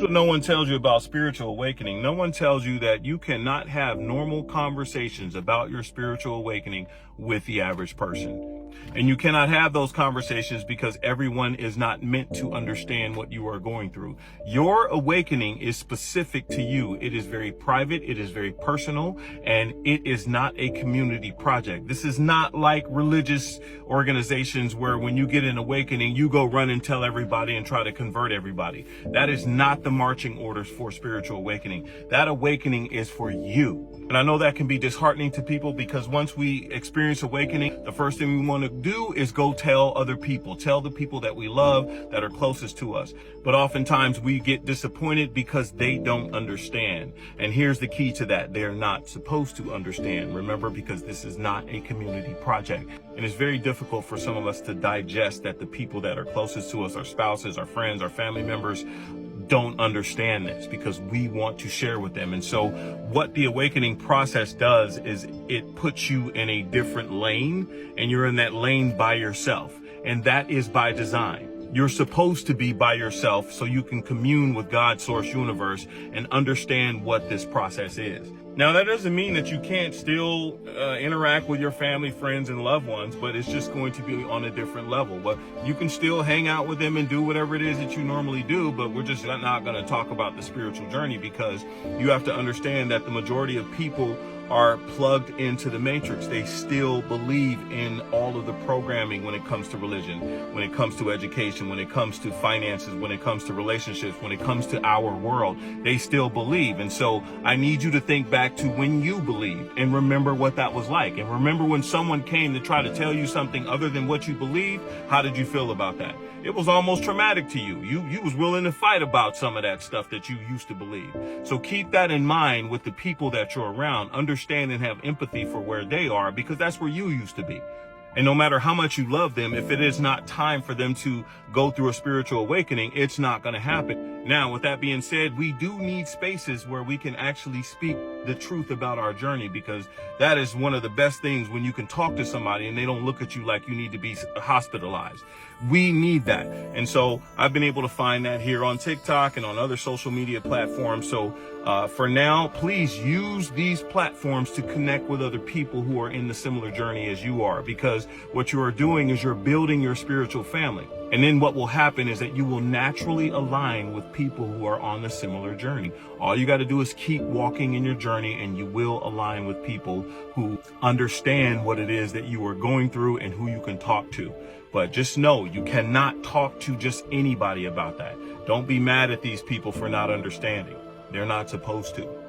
what no one tells you about spiritual awakening. No one tells you that you cannot have normal conversations about your spiritual awakening with the average person. And you cannot have those conversations because everyone is not meant to understand what you are going through. Your awakening is specific to you. It is very private. It is very personal, and it is not a community project. This is not like religious organizations where when you get an awakening, you go run and tell everybody and try to convert everybody. That is not the marching orders for spiritual awakening. That awakening is for you. And I know that can be disheartening to people because once we experience awakening, the first thing we want to do is go tell other people, tell the people that we love that are closest to us. But oftentimes we get disappointed because they don't understand. And here's the key to that. They're not supposed to understand. Remember, because this is not a community project. And it's very difficult for some of us to digest that the people that are closest to us, our spouses, our friends, our family members, don't understand this because we want to share with them. And so what the awakening process does is it puts you in a different lane, and you're in that lane by yourself. And that is by design. You're supposed to be by yourself so you can commune with God's source universe and understand what this process is. Now, that doesn't mean that you can't still interact with your family, friends, and loved ones, but it's just going to be on a different level. But you can still hang out with them and do whatever it is that you normally do, but we're just not going to talk about the spiritual journey because you have to understand that the majority of people are plugged into the matrix. They still believe in all of the programming when it comes to religion, when it comes to education, when it comes to finances, when it comes to relationships, when it comes to our world. They still believe. And so I need you to think back to when you believed and remember what that was like. And remember when someone came to try to tell you something other than what you believed, how did you feel about that? It was almost traumatic to you. You was willing to fight about some of that stuff that you used to believe. So keep that in mind with the people that you're around. Understand and have empathy for where they are because that's where you used to be. And no matter how much you love them, if it is not time for them to go through a spiritual awakening, it's not going to happen. Now, with that being said, we do need spaces where we can actually speak the truth about our journey, because that is one of the best things when you can talk to somebody and they don't look at you like you need to be hospitalized. We need that. And so I've been able to find that here on TikTok and on other social media platforms. So for now, please use these platforms to connect with other people who are in the similar journey as you are, because what you are doing is you're building your spiritual family. And then what will happen is that you will naturally align with people who are on a similar journey. All you got to do is keep walking in your journey, and you will align with people who understand what it is that you are going through and who you can talk to. But just know you cannot talk to just anybody about that. Don't be mad at these people for not understanding. They're not supposed to.